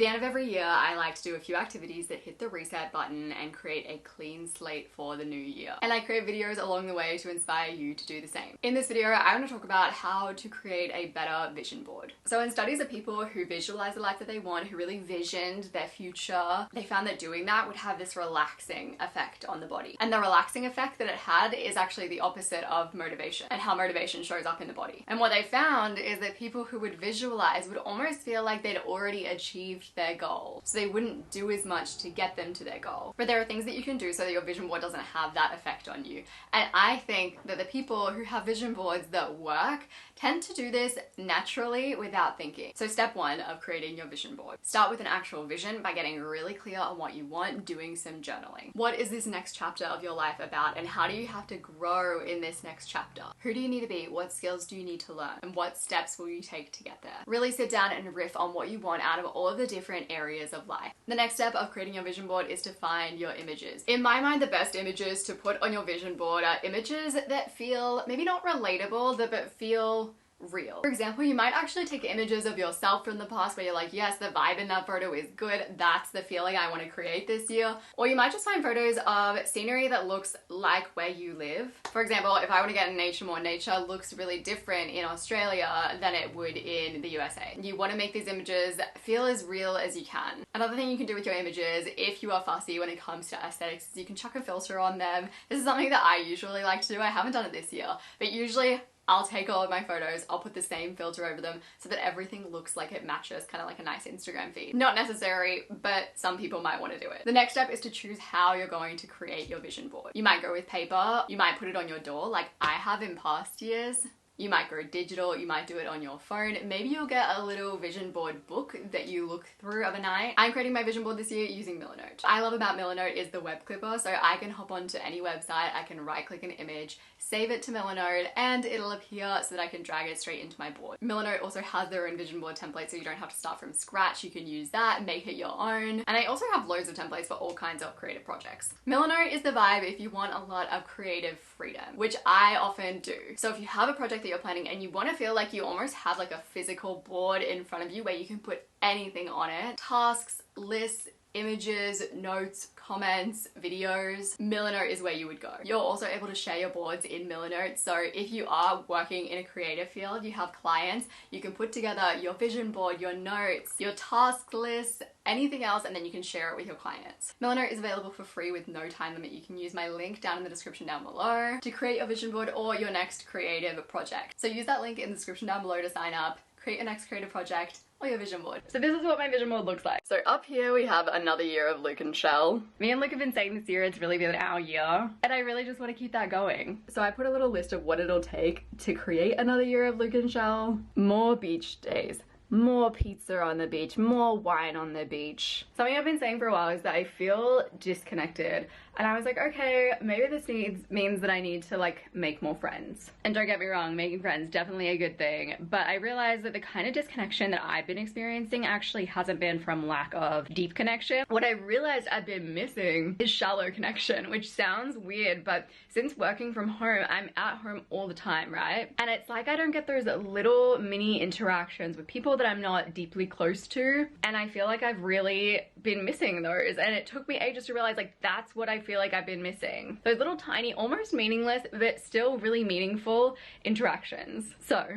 the end of every year, I like to do a few activities that hit the reset button and create a clean slate for the new year. And I create videos along the way to inspire you to do the same. In this video, I want to talk about how to create a better vision board. So in studies of people who visualize the life that they want, who really visioned their future, they found that doing that would have this relaxing effect on the body. And the relaxing effect that it had is actually the opposite of motivation and how motivation shows up in the body. And what they found is that people who would visualize would almost feel like they'd already achieved their goal. So they wouldn't do as much to get them to their goal. But there are things that you can do so that your vision board doesn't have that effect on you. And I think that the people who have vision boards that work tend to do this naturally without thinking. So step one of creating your vision board. Start with an actual vision by getting really clear on what you want, doing some journaling. What is this next chapter of your life about, and how do you have to grow in this next chapter? Who do you need to be? What skills do you need to learn? And what steps will you take to get there? Really sit down and riff on what you want out of all of the different areas of life. The next step of creating your vision board is to find your images. In my mind, the best images to put on your vision board are images that feel maybe not relatable, but feel real. For example, you might actually take images of yourself from the past where you're like, yes, the vibe in that photo is good. That's the feeling I want to create this year. Or you might just find photos of scenery that looks like where you live. For example, if I want to get in nature more, nature looks really different in Australia than it would in the USA. You want to make these images feel as real as you can. Another thing you can do with your images, if you are fussy when it comes to aesthetics, is you can chuck a filter on them. This is something that I usually like to do. I haven't done it this year, but usually I'll take all of my photos, I'll put the same filter over them so that everything looks like it matches, kind of like a nice Instagram feed. Not necessary, but some people might want to do it. The next step is to choose how you're going to create your vision board. You might go with paper, you might put it on your door like I have in past years. You might go digital, you might do it on your phone. Maybe you'll get a little vision board book that you look through of a night. I'm creating my vision board this year using Millernote. What I love about Millernote is the web clipper, so I can hop onto any website, I can right click an image, save it to Millernote, and it'll appear so that I can drag it straight into my board. Millernote also has their own vision board template, so you don't have to start from scratch. You can use that, make it your own. And I also have loads of templates for all kinds of creative projects. Millernote is the vibe if you want a lot of creative freedom, which I often do. So if you have a project that you're planning and you want to feel like you almost have like a physical board in front of you where you can put anything on it, tasks, lists, images, notes, comments, videos, Millernote is where you would go. You're also able to share your boards in Millernote, so if you are working in a creative field, you have clients, you can put together your vision board, your notes, your task lists, anything else, and then you can share it with your clients. Millernote is available for free with no time limit. You can use my link down in the description down below to create your vision board or your next creative project. So use that link in the description down below to sign up, create your next creative project, or your vision board. So this is what my vision board looks like. So up here we have another year of Luke and Shell. Me and Luke have been saying this year it's really been our year, and I really just want to keep that going. So I put a little list of what it'll take to create another year of Luke and Shell. More beach days, more pizza on the beach, more wine on the beach. Something I've been saying for a while is that I feel disconnected, and I was like, okay, maybe this means that I need to like make more friends. And don't get me wrong, making friends definitely a good thing, but I realized that the kind of disconnection that I've been experiencing actually hasn't been from lack of deep connection. What I realized I've been missing is shallow connection, which sounds weird, but since working from home, I'm at home all the time, right? And it's like I don't get those little mini interactions with people that I'm not deeply close to, and I feel like I've really been missing those, and it took me ages to realize like that's what I feel like I've been missing. Those little tiny, almost meaningless, but still really meaningful interactions. So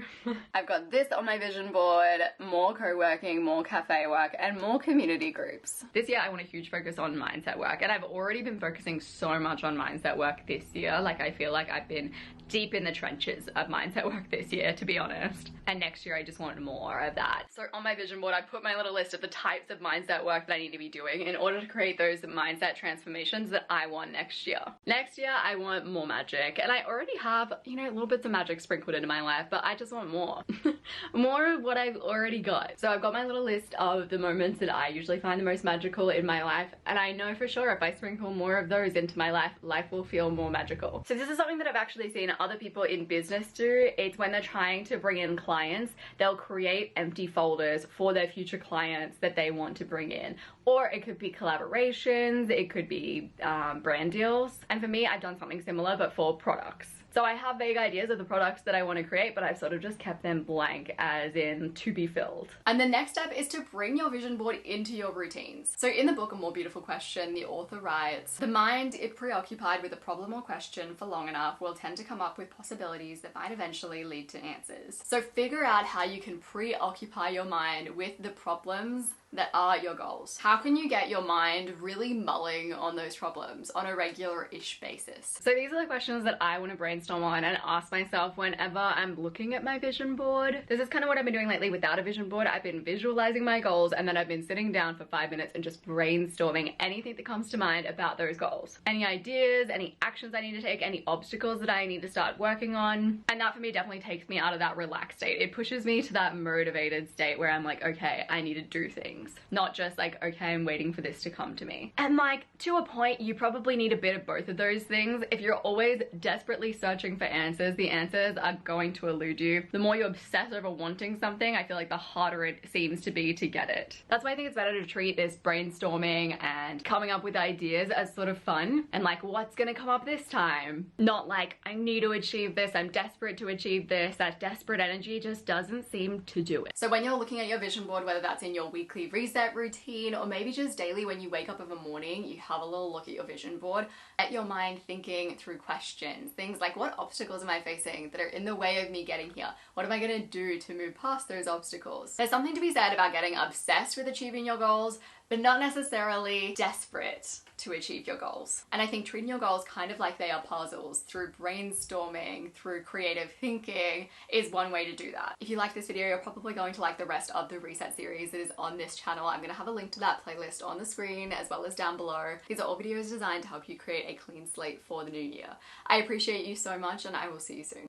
I've got this on my vision board, more co-working, more cafe work, and more community groups. This year I want a huge focus on mindset work, and I've already been focusing so much on mindset work this year. Like I feel like I've been deep in the trenches of mindset work this year, to be honest. And next year I just want more of that. So on my vision board I put my little list of the types of mindset work that I need to be doing in order to create those mindset transformations that I want next year. Next year I want more magic, and I already have, you know, little bits of magic sprinkled into my life, but I just want more. More of what I've already got. So I've got my little list of the moments that I usually find the most magical in my life, and I know for sure if I sprinkle more of those into my life, life will feel more magical. So this is something that I've actually seen other people in business do. It's when they're trying to bring in clients, they'll create empty folders for their future clients that they want to bring in. Or it could be collaborations, it could be brand deals. And for me, I've done something similar, but for products. So I have vague ideas of the products that I want to create, but I've sort of just kept them blank, as in to be filled. And the next step is to bring your vision board into your routines. So in the book A More Beautiful Question, the author writes, the mind, if preoccupied with a problem or question for long enough, will tend to come up with possibilities that might eventually lead to answers. So figure out how you can preoccupy your mind with the problems that are your goals. How can you get your mind really mulling on those problems on a regular-ish basis? So these are the questions that I want to brainstorm on and ask myself whenever I'm looking at my vision board. This is kind of what I've been doing lately without a vision board. I've been visualizing my goals, and then I've been sitting down for 5 minutes and just brainstorming anything that comes to mind about those goals. Any ideas, any actions I need to take, any obstacles that I need to start working on. And that for me definitely takes me out of that relaxed state. It pushes me to that motivated state where I'm like, okay, I need to do things. Not just like, okay, I'm waiting for this to come to me. And like, to a point, you probably need a bit of both of those things. If you're always desperately searching for answers, the answers are going to elude you. The more you obsess over wanting something, I feel like the harder it seems to be to get it. That's why I think it's better to treat this brainstorming and coming up with ideas as sort of fun and like, what's gonna come up this time? Not like, I need to achieve this, I'm desperate to achieve this. That desperate energy just doesn't seem to do it. So when you're looking at your vision board, whether that's in your weekly reset routine or maybe just daily when you wake up in the morning, you have a little look at your vision board, at your mind thinking through questions, things like, what obstacles am I facing that are in the way of me getting here? What am I gonna do to move past those obstacles? There's something to be said about getting obsessed with achieving your goals, but not necessarily desperate to achieve your goals. And I think treating your goals kind of like they are puzzles through brainstorming, through creative thinking is one way to do that. If you like this video, you're probably going to like the rest of the reset series that is on this channel. I'm gonna have a link to that playlist on the screen as well as down below. These are all videos designed to help you create a clean slate for the new year. I appreciate you so much, and I will see you soon.